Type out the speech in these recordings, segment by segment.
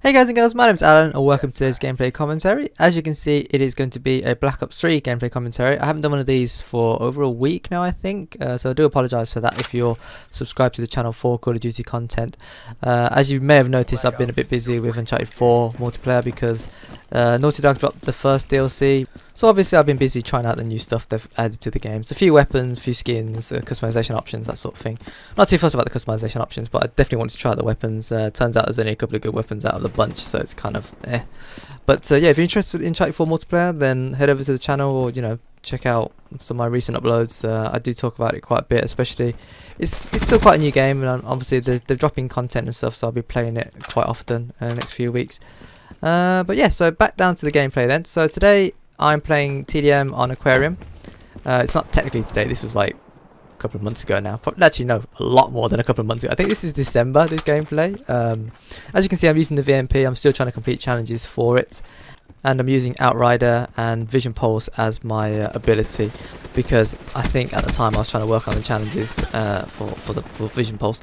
Hey guys and girls, my name's Alan and welcome to today's gameplay commentary. As you can see, it is going to be a Black Ops 3 gameplay commentary. I haven't done one of these for over a week now, I think, so I do apologise for that if you're subscribed to the channel for Call of Duty content. As you may have noticed, I've been a bit busy with Uncharted 4 multiplayer because Naughty Dog dropped the first DLC. So obviously I've been busy trying out the new stuff they've added to the game. So a few weapons, a few skins, customization options, that sort of thing. Not too fussed about the customization options, but I definitely wanted to try out the weapons. Turns out there's only a couple of good weapons out of the bunch, so it's kind of eh. But yeah, if you're interested in Uncharted 4 multiplayer, then head over to the channel or, check out some of my recent uploads. I do talk about it quite a bit, especially it's still quite a new game, and obviously they're dropping content and stuff, so I'll be playing it quite often in the next few weeks. But yeah, so back down to the gameplay then. So today I'm playing TDM on Aquarium. It's not technically today, this was like a couple of months ago now. Probably, actually no, a lot more than a couple of months ago. I think this is December, this gameplay. As you can see, I'm using the VMP. I'm still trying to complete challenges for it. And I'm using Outrider and Vision Pulse as my ability, because I think at the time I was trying to work on the challenges for Vision Pulse.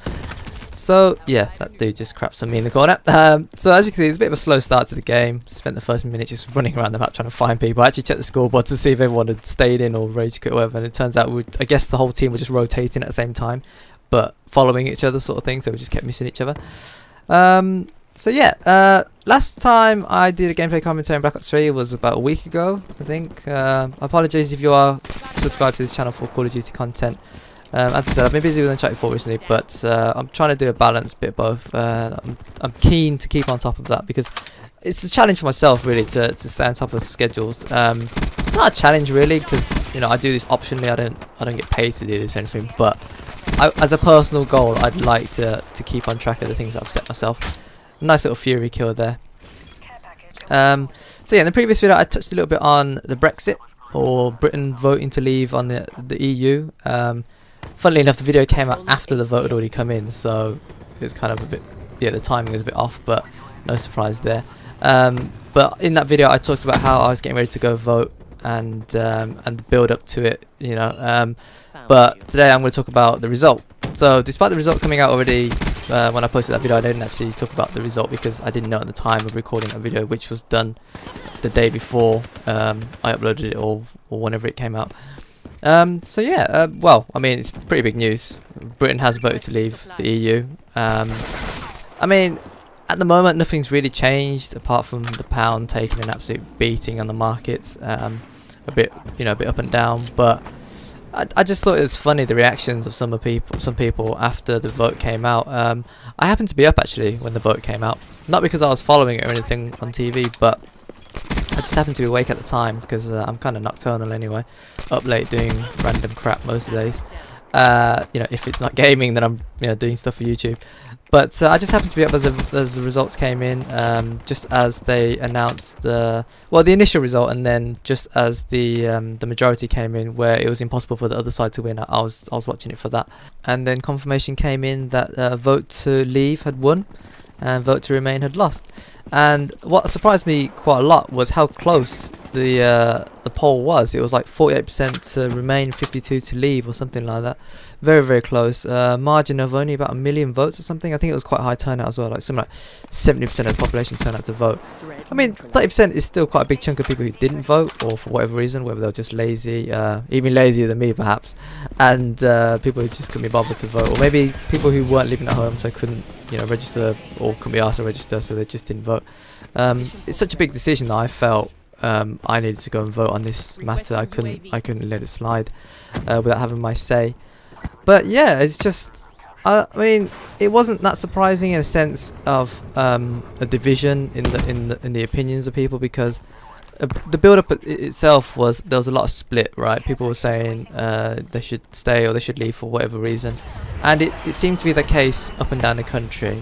So yeah, that dude just craps on me in the corner. So as you can see, it's a bit of a slow start to the game. Spent the first minute just running around the map trying to find people. I actually checked the scoreboard to see if everyone had stayed in or rage quit or whatever, and it turns out I guess the whole team were just rotating at the same time, but following each other sort of thing, so we just kept missing each other. So yeah, last time I did a gameplay commentary on Black Ops 3 was about a week ago, I think. Apologies if you are subscribed to this channel for Call of Duty content. As I said, I've been busy with Uncharted 4 recently, but I'm trying to do a balanced bit of both. I'm keen to keep on top of that because it's a challenge for myself really to stay on top of the schedules. Not a challenge really, because I do this optionally. I don't get paid to do this or anything, but as a personal goal, I'd like to keep on track of the things that I've set myself. Nice little Fury kill there. So yeah, in the previous video I touched a little bit on the Brexit, or Britain voting to leave on the EU. Funnily enough, the video came out after the vote had already come in, so it was kind of a bit, yeah, the timing was a bit off, but no surprise there. But in that video I talked about how I was getting ready to go vote and the build up to it, but today I'm going to talk about the result. So despite the result coming out already, when I posted that video, I didn't actually talk about the result because I didn't know at the time of recording that video, which was done the day before I uploaded it or whenever it came out. So yeah, well, I mean, it's pretty big news. Britain has voted to leave the EU. I mean, at the moment nothing's really changed apart from the pound taking an absolute beating on the markets. A bit up and down, but I just thought it was funny, the reactions of some people after the vote came out. I happened to be up actually when the vote came out, not because I was following it or anything on TV, but I just happened to be awake at the time because I'm kind of nocturnal anyway, up late doing random crap most of the days. If it's not gaming, then I'm doing stuff for YouTube. But I just happened to be up as the results came in, just as they announced the initial result, and then just as the majority came in, where it was impossible for the other side to win. I was watching it for that, and then confirmation came in that vote to leave had won, and vote to remain had lost. And what surprised me quite a lot was how close the poll was. It was like 48% to remain, 52% to leave, or something like that. Very, very close. Margin of only about 1 million votes or something. I think it was quite a high turnout as well, like something like 70% of the population turned out to vote. I mean, 30% is still quite a big chunk of people who didn't vote, or for whatever reason, whether they were just lazy, even lazier than me perhaps, and people who just couldn't be bothered to vote, or maybe people who weren't living at home so couldn't register, or couldn't be asked to register, so they just didn't vote. It's such a big decision that I felt I needed to go and vote on this matter. I couldn't let it slide without having my say. But yeah, it's just I mean, it wasn't that surprising in a sense of a division in the opinions of people, because the build-up itself there was a lot of split, right? People were saying they should stay or they should leave for whatever reason, and it seemed to be the case up and down the country.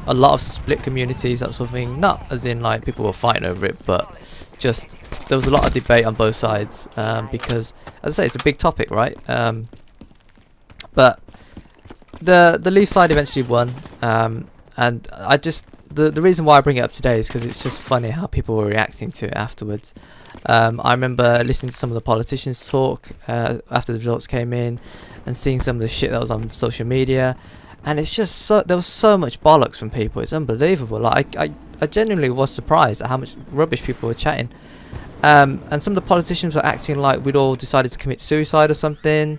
A lot of split communities, that sort of thing. Not as in like people were fighting over it, but just there was a lot of debate on both sides, because as I say, it's a big topic, right? But the Leaf side eventually won, and I just the reason why I bring it up today is because it's just funny how people were reacting to it afterwards. I remember listening to some of the politicians talk after the results came in, and seeing some of the shit that was on social media. and it's just so, there was so much bollocks from people. It's unbelievable. Like I genuinely was surprised at how much rubbish people were chatting. And some of the politicians were acting like we'd all decided to commit suicide or something,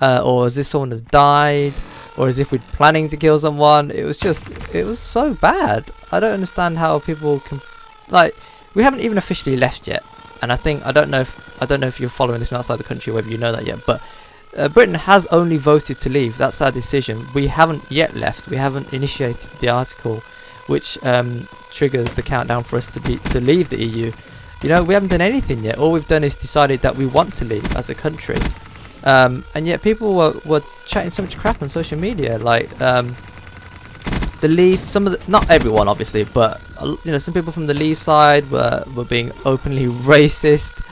or as if someone had died, or as if we'd planning to kill someone. It was so bad. I don't understand how people can, like, we haven't even officially left yet. And I don't know if you're following this from outside the country, whether you know that yet, but Britain has only voted to leave. That's our decision. We haven't yet left. We haven't initiated the article which triggers the countdown for us to leave the EU. You know, we haven't done anything yet. All we've done is decided that we want to leave as a country. And yet people were chatting so much crap on social media, like the Leave, not everyone obviously, but you know, some people from the Leave side were being openly racist.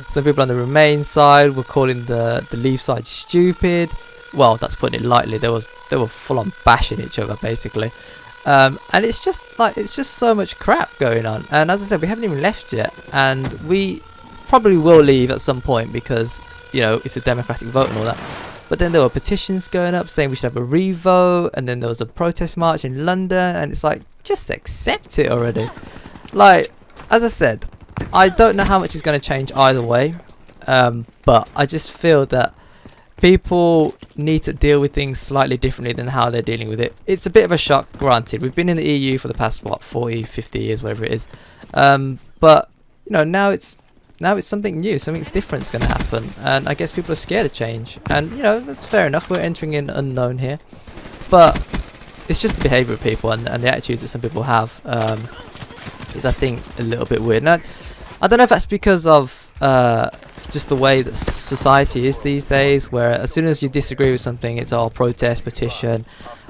Some people on the Remain side were calling the Leave side stupid. Well, that's putting it lightly. They were full on bashing each other basically. And it's just so much crap going on. And as I said, we haven't even left yet, and we probably will leave at some point because, you know, it's a democratic vote and all that. But then there were petitions going up saying we should have a re-vote, and then there was a protest march in London, and it's like, just accept it already. Like, as I said, I don't know how much is going to change either way, but I just feel that people need to deal with things slightly differently than how they're dealing with it. It's a bit of a shock, granted. We've been in the EU for the past, what, 40, 50 years, whatever it is. But, you know, now it's something new, something different's going to happen. And I guess people are scared of change. And, you know, that's fair enough. We're entering in unknown here. But it's just the behaviour of people and the attitudes that some people have is, I think, a little bit weird. Now, I don't know if that's because of just the way that society is these days, where as soon as you disagree with something, it's all protest, petition,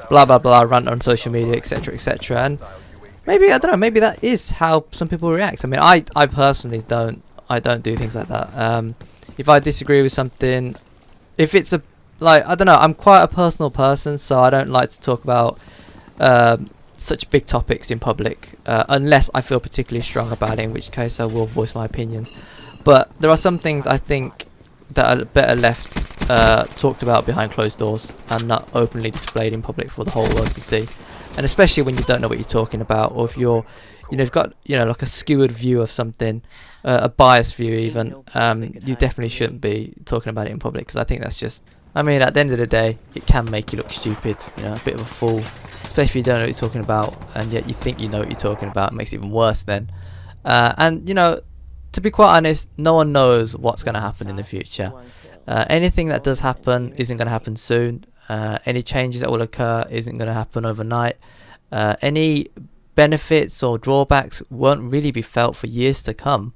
blah blah blah, rant on social media, etc, etc. And maybe, I don't know, maybe that is how some people react. I mean, I personally don't do things like that. If I disagree with something, if it's I don't know, I'm quite a personal person, so I don't like to talk about such big topics in public unless I feel particularly strong about it, in which case I will voice my opinions. But there are some things I think that are better left talked about behind closed doors and not openly displayed in public for the whole world to see. And especially when you don't know what you're talking about, or if you're, you know, you've got, you know, like a skewered view of something, a biased view even, you definitely shouldn't be talking about it in public, because I think that's just, I mean, at the end of the day, it can make you look stupid, you know, a bit of a fool, especially if you don't know what you're talking about, and yet you think you know what you're talking about. It makes it even worse then. And, you know, to be quite honest, no one knows what's going to happen in the future. Anything that does happen isn't going to happen soon. Any changes that will occur isn't going to happen overnight. Any benefits or drawbacks won't really be felt for years to come.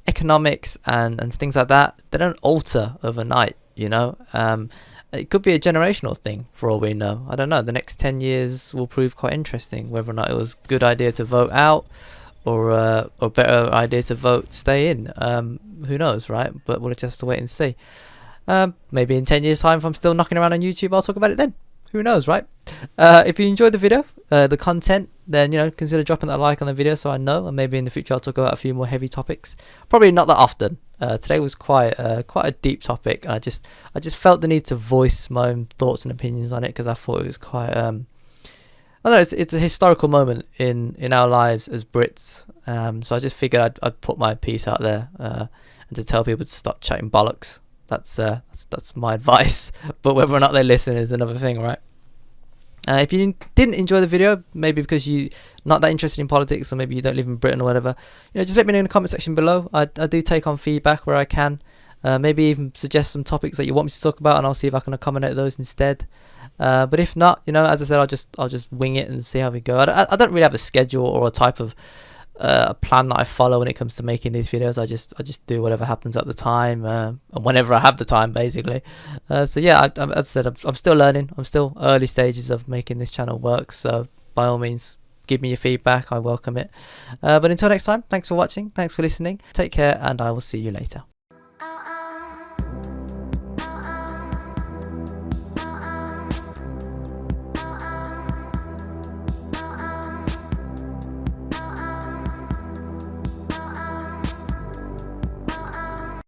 Economics and things like that, they don't alter overnight, you know. It could be a generational thing for all we know. I don't know. The next 10 years will prove quite interesting, whether or not it was a good idea to vote out, or better idea to vote stay in. Who knows, right? But we'll just have to wait and see. Maybe in 10 years time, if I'm still knocking around on YouTube, I'll talk about it then. Who knows, right? If you enjoyed the video, the content, then, you know, consider dropping that like on the video so I know, and maybe in the future I'll talk about a few more heavy topics. Probably not that often. Today was quite a deep topic, and I just felt the need to voice my own thoughts and opinions on it, because I thought it was quite I don't know, it's a historical moment in our lives as Brits, so I just figured I'd put my piece out there, and to tell people to stop chatting bollocks. That's my advice, but whether or not they listen is another thing, right? If you didn't enjoy the video, maybe because you're not that interested in politics, or maybe you don't live in Britain or whatever, you know, just let me know in the comment section below. I do take on feedback where I can. Maybe even suggest some topics that you want me to talk about, and I'll see if I can accommodate those instead. But if not, you know, as I said, I'll just wing it and see how we go. I don't really have a schedule or a type of a plan that I follow when it comes to making these videos. I just do whatever happens at the time, and whenever I have the time, basically. So yeah, as I said, I'm still learning. I'm still early stages of making this channel work. So by all means, give me your feedback. I welcome it. But until next time, thanks for watching. Thanks for listening. Take care, and I will see you later.